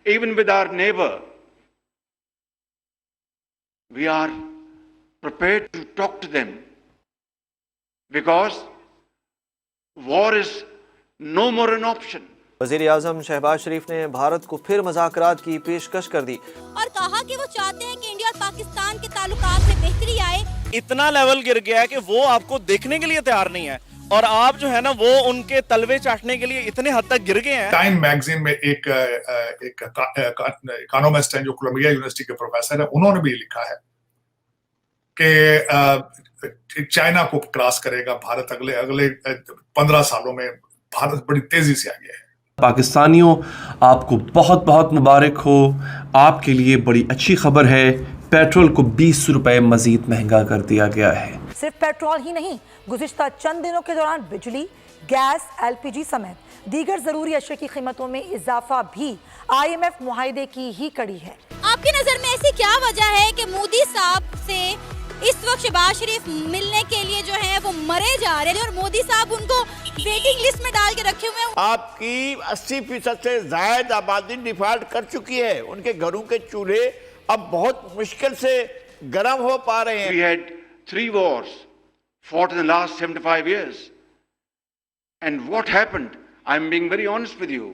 even with our neighbor, we are prepared to talk to them because war is no more an option. वज़ीर-ए-आज़म शहबाज शरीफ ने भारत को फिर मुज़ाकरात की पेशकश कर दी और कहा कि वो चाहते हैं कि इंडिया और पाकिस्तान के ताल्लुकात में बेहतरी आए। इतना लेवल गिर गया है कि वो आपको देखने के लिए तैयार नहीं है और आप जो है ना वो उनके तलवे चाटने के लिए इतने हद तक गिर गए हैं। टाइम मैगजीन में एक इकोनॉमिस्ट हैं जो कोलंबिया यूनिवर्सिटी के प्रोफेसर है, उन्होंने भी लिखा है कि चाइना को क्रॉस करेगा भारत अगले 15 सालों में। भारत बड़ी तेजी से आगे है। पाकिस्तानियों, आपको बहुत बहुत मुबारक हो। आपके लिए बड़ी अच्छी खबर है, पेट्रोल को 20 रुपए मजीद महंगा कर दिया गया है। सिर्फ पेट्रोल ही नहीं, गुज़िश्ता चंद दिनों के दौरान बिजली, गैस, LPG समेत दीगर जरूरी अशिया की कीमतों में इजाफा भी IMF मुआहदे की ही कड़ी है। आपकी नजर में ऐसी क्या वजह है कि मोदी साहब से इस वक्त शहबाज शरीफ मिलने के लिए जो है वो मरे जा रहे हैं और मोदी साहब उनको वेटिंग लिस्ट में डाल के रखे हुए हैं? आपकी 80% से ज्यादा आबादी डिफॉल्ट कर चुकी है। उनके घरों के चूल्हे अब बहुत मुश्किल से गर्म हो पा रहे हैं। We had 3 wars fought in the last 75 years. And what happened? I'm being very honest with you.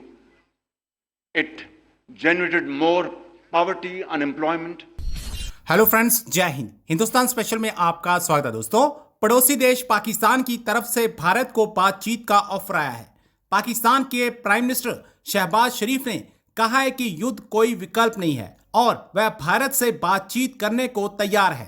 It generated more poverty, unemployment. Hello friends, जय हिंद। हिंदुस्तान स्पेशल में आपका स्वागत है। दोस्तों, पड़ोसी देश पाकिस्तान की तरफ से भारत को बातचीत का ऑफर आया है। पाकिस्तान के प्राइम मिनिस्टर शहबाज शरीफ ने कहा है कि युद्ध कोई विकल्प नहीं है और वह भारत से बातचीत करने को तैयार है।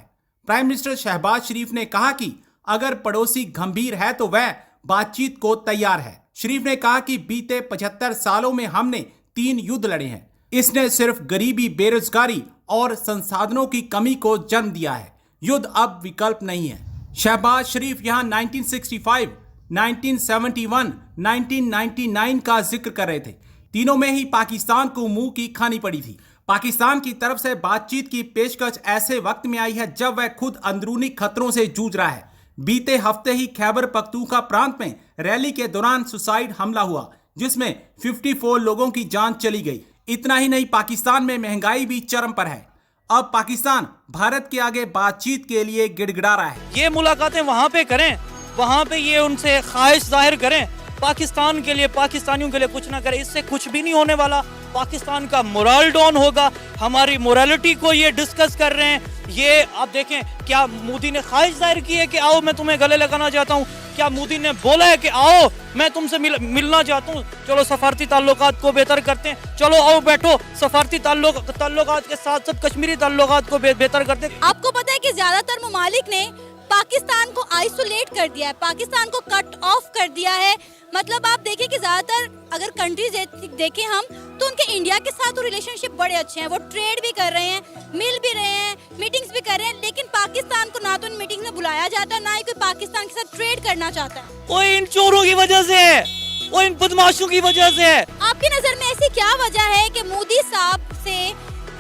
प्राइम मिनिस्टर शहबाज शरीफ ने कहा कि अगर पड़ोसी गंभीर है तो वह बातचीत को तैयार है। शरीफ ने कहा कि बीते 75 सालों में हमने 3 युद्ध लड़े हैं। इसने सिर्फ गरीबी, बेरोजगारी और संसाधनों की कमी को जन्म दिया है। युद्ध अब विकल्प नहीं है। शहबाज शरीफ यहाँ 1965, 1971, 1999 का जिक्र कर रहे थे। तीनों में ही पाकिस्तान को मुंह की खानी पड़ी थी। पाकिस्तान की तरफ से बातचीत की पेशकश ऐसे वक्त में आई है जब वह खुद अंदरूनी खतरों से जूझ रहा है। बीते हफ्ते ही खैबर पख्तूनख्वा प्रांत में रैली के दौरान सुसाइड हमला हुआ जिसमें 54 लोगों की जान चली गई। इतना ही नहीं, पाकिस्तान में महंगाई भी चरम पर है। अब पाकिस्तान भारत के आगे बातचीत के लिए गिड़गिड़ा रहा है। ये मुलाकातें वहाँ पे करें, वहाँ पे ये उनसे ख्वाहिश जाहिर करें। पाकिस्तान के लिए, पाकिस्तानियों के लिए कुछ ना करें, इससे कुछ भी नहीं होने वाला। पाकिस्तान का मोरल डाउन होगा। हमारी मोरालिटी को ये डिस्कस कर रहे हैं। ये आप देखें, क्या मोदी ने ख्वाहिश जाहिर की है कि आओ मैं तुम्हें गले लगाना चाहता हूँ? क्या मोदी ने बोला है कि आओ मैं तुमसे मिलना चाहता हूँ, चलो सफारती ताल्लुकात को बेहतर करते हैं, चलो आओ बैठो सफारती ताल्लुकात के साथ साथ कश्मीरी ताल्लुकात को बेहतर करते हैं? आपको पता है कि ज्यादातर ममालिक ने पाकिस्तान को आइसोलेट कर दिया है, पाकिस्तान को कट ऑफ कर दिया है। मतलब आप देखें कि ज्यादातर अगर कंट्रीज देखें हम तो उनके इंडिया के साथ तो रिलेशनशिप बड़े अच्छे हैं। वो ट्रेड भी कर रहे हैं, मिल भी रहे हैं, मीटिंग्स भी कर रहे हैं, लेकिन पाकिस्तान को ना तो इन मीटिंग्स में बुलाया जाता है, ना ही कोई पाकिस्तान के साथ ट्रेड करना चाहता है। वो इन चोरों की वजह से है, वो इन बदमाशों की वजह से है। आपकी नजर में ऐसी क्या वजह है कि मोदी साहब से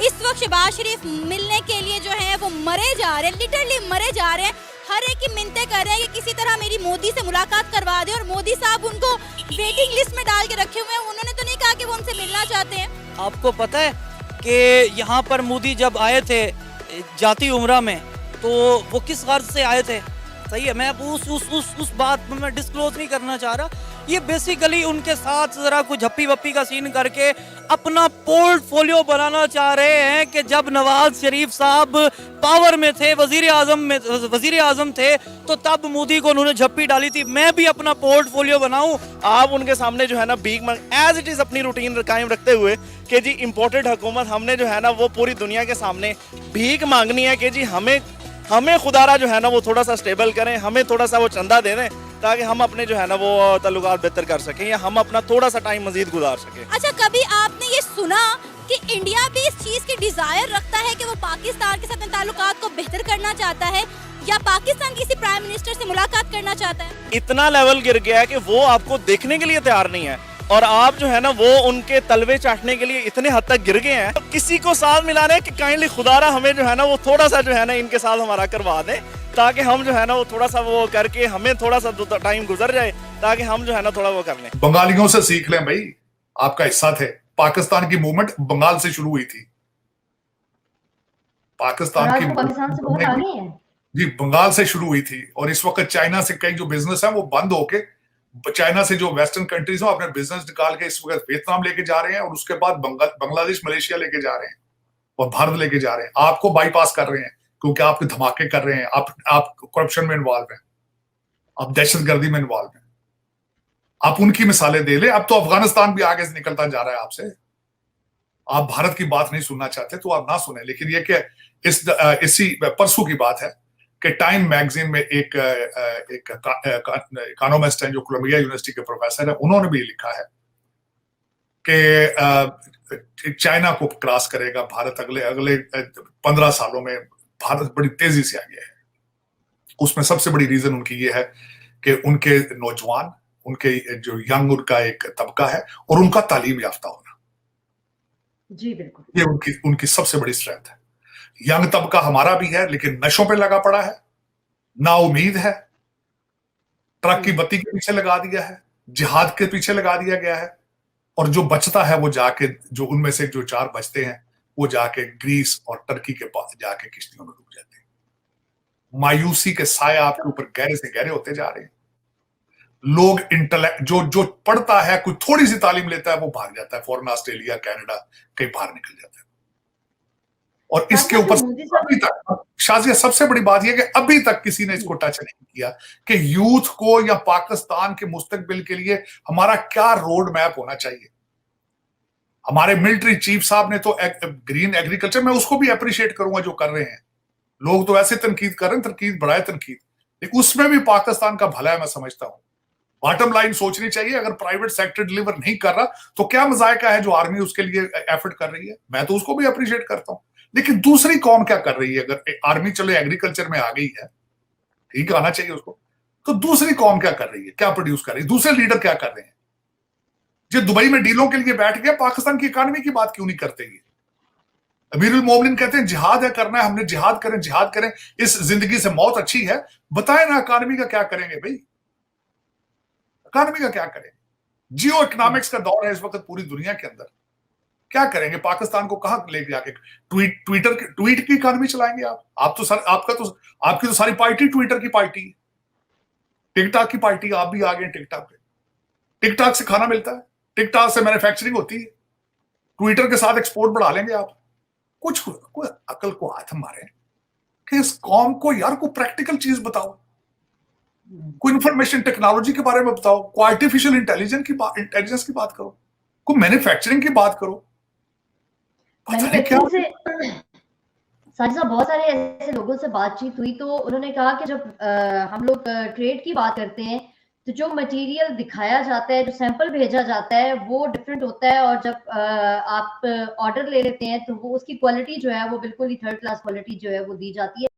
इस वक्त शहबाज शरीफ मिलने के लिए जो है वो मरे जा रहे हैं, लिटरली मरे जा रहे हैं। हर एक की मिन्नतें कर रहे हैं कि किसी तरह मेरी मोदी से मुलाकात करवा दे और मोदी साहब उनको वेटिंग लिस्ट में डाल के रखे हुए हैं। उन्होंने तो नहीं कहा कि वो उनसे मिलना चाहते हैं। आपको पता है कि यहाँ पर मोदी जब आए थे जाती उम्रा में तो वो किस गर्ज से आए थे? सही है, मैं उस बात में मैं डिस्क्लोज नहीं करना चाह रहा। ये बेसिकली उनके साथ जरा कुछ झप्पी वप्पी का सीन करके अपना पोर्टफोलियो बनाना चाह रहे हैं कि जब नवाज शरीफ साहब पावर में थे, वजीर आजम थे, तो तब मोदी को उन्होंने झप्पी डाली थी। मैं भी अपना पोर्टफोलियो बनाऊं। आप उनके सामने जो है ना भीख मांग एज इट इज अपनी रूटीन कायम रखते हुए कि जी इम्पोर्टेड हुकूमत हमने जो है ना वो पूरी दुनिया के सामने भीख मांगनी है कि जी हमें खुदारा जो है ना वो थोड़ा सा स्टेबल करें, हमें थोड़ा सा वो चंदा दे दें ताकि हम अपने जो है ना वो ताल्लुकात बेहतर कर सकें या हम अपना थोड़ा सा टाइम मजीद गुजार सकें। अच्छा, कभी आपने ये सुना कि इंडिया भी इस चीज की डिजायर रखता है कि वो पाकिस्तान के साथ ताल्लुकात को बेहतर करना चाहता है या पाकिस्तान किसी प्राइम मिनिस्टर से मुलाकात करना चाहता है? इतना लेवल गिर गया है कि वो आपको देखने के लिए तैयार नहीं है और आप जो है ना वो उनके तलवे चाटने के लिए इतने हद तक गिर गए हैं। तो किसी को साथ मिला रहे हैं कि काइंडली खुदारा हमें जो है ना वो थोड़ा सा जो है ना इनके साथ हमारा करवा दें ताकि हम जो है ना वो थोड़ा सा वो करके हमें थोड़ा सा टाइम गुजर जाए ताकि हम जो है ना थोड़ा वो कर लें। बंगालियों से सीख लें भाई, आपका हिस्सा थे। पाकिस्तान की मूवमेंट बंगाल से शुरू हुई थी। पाकिस्तान की पाकिस्तान से बहुत आगे है। जी, बंगाल से शुरू हुई थी और इस वक्त चाइना से कई जो बिजनेस है वो बंद होके, चाइना से जो वेस्टर्न कंट्रीज हैं अपने बिजनेस निकाल के इस वक्त वियतनाम लेके जा रहे हैं और उसके बाद बांग्लादेश, मलेशिया लेके जा रहे हैं और भारत लेके जा रहे हैं। आपको बाईपास कर रहे हैं क्योंकि आप धमाके कर रहे हैं, आप करप्शन में इन्वॉल्व हैं, आप दहशतगर्दी में इन्वॉल्व हैं। आप उनकी मिसालें दे ले। अब तो अफगानिस्तान भी आगे से निकलता जा रहा है आपसे। आप भारत की बात नहीं सुनना चाहते तो आप ना सुने, लेकिन ये कि इसी परसों की बात है कि टाइम मैगजीन में एक इकोनॉमिस्ट हैं जो कोलंबिया यूनिवर्सिटी के प्रोफेसर हैं, उन्होंने भी लिखा है कि चाइना को क्रॉस करेगा भारत अगले 15 सालों में। भारत बड़ी तेजी से आगे है। उसमें सबसे बड़ी रीजन उनकी ये है कि उनके नौजवान, उनके जो यंग उनका एक तबका है और उनका तालीम याफ्ता होना। जी बिल्कुल, ये उनकी सबसे बड़ी स्ट्रेंथ है। यंग तबका हमारा भी है लेकिन नशों पे लगा पड़ा है, ना उम्मीद है, ट्रक की बत्ती के पीछे लगा दिया है, जिहाद के पीछे लगा दिया गया है, और जो बचता है वो जाके, जो उनमें से जो 4 बचते हैं वो जाके ग्रीस और टर्की के पास जाके किश्तियों में डूब जाते हैं। मायूसी के साए आपके ऊपर गहरे से गहरे होते जा रहे हैं। लोग इंटेलेक्ट जो पढ़ता है, कोई थोड़ी सी तालीम लेता है, वो भाग जाता है फॉरेन, ऑस्ट्रेलिया, कनाडा, कहीं बाहर निकल जाता है। और इसके ऊपर अभी तक शाजिया, सबसे बड़ी बात यह कि अभी तक किसी ने इसको टच नहीं किया कि यूथ को या पाकिस्तान के मुस्तकबिल के लिए हमारा क्या रोड मैप होना चाहिए। हमारे मिलिट्री चीफ साहब ने तो ग्रीन एग्रीकल्चर, मैं उसको भी अप्रिशिएट करूंगा जो कर रहे हैं। लोग तो ऐसे तनकीद कर रहे हैं, तनकीद बढ़ाए तनकीद, लेकिन उसमें भी पाकिस्तान का भला है, मैं समझता हूं। बॉटम लाइन सोचनी चाहिए, अगर प्राइवेट सेक्टर डिलीवर नहीं कर रहा तो क्या मजायका है जो आर्मी उसके लिए एफर्ट कर रही है, मैं तो उसको भी अप्रिशिएट करता हूं। लेकिन दूसरी कौम क्या कर रही है? अगर आर्मी चलो एग्रीकल्चर में आ गई है, ठीक आना चाहिए उसको, तो दूसरी कौम क्या कर रही है, क्या प्रोड्यूस कर रही है, दूसरे लीडर क्या कर रहे हैं? जो दुबई में डीलों के लिए बैठ गया, पाकिस्तान की इकोनॉमी की बात क्यों नहीं करते? ये अमीरुल मोमिनीन कहते हैं जिहाद है करना है, हमने जिहाद करें, इस जिंदगी से मौत अच्छी है। बताए ना इकोनॉमी का क्या करेंगे भाई, इकोनॉमी का क्या करें? जियो इकोनॉमिक्स का दौर है इस वक्त पूरी दुनिया के अंदर। क्या करेंगे? पाकिस्तान को कहां ले जाके ट्वीट की इकोनॉमी चलाएंगे आप तो सर, आपकी तो सारी पार्टी ट्विटर की पार्टी है, टिकटॉक की पार्टी। आप भी आ गए टिकटॉक पे, टिकटॉक से खाना मिलता है, टिकटॉक से मैन्युफैक्चरिंग होती है, ट्विटर के साथ एक्सपोर्ट बढ़ा लेंगे आप। कुछ कोई अकल को हाथ मारे कि इस कौम को यार को प्रैक्टिकल चीज बताओ, कोई इंफॉर्मेशन टेक्नोलॉजी के बारे में बताओ, कोई आर्टिफिशियल इंटेलिजेंस की बात करो, कोई मैन्युफैक्चरिंग की बात करो। मैन्युफैक्चरिंग से साजिद साहब, बहुत सारे ऐसे लोगों से बातचीत हुई तो उन्होंने कहा कि जब हम लोग ट्रेड की बात करते हैं तो जो मटेरियल दिखाया जाता है, जो सैंपल भेजा जाता है वो डिफरेंट होता है, और जब आप ऑर्डर ले लेते हैं तो वो उसकी क्वालिटी जो है वो बिल्कुल ही थर्ड क्लास क्वालिटी जो है वो दी जाती है।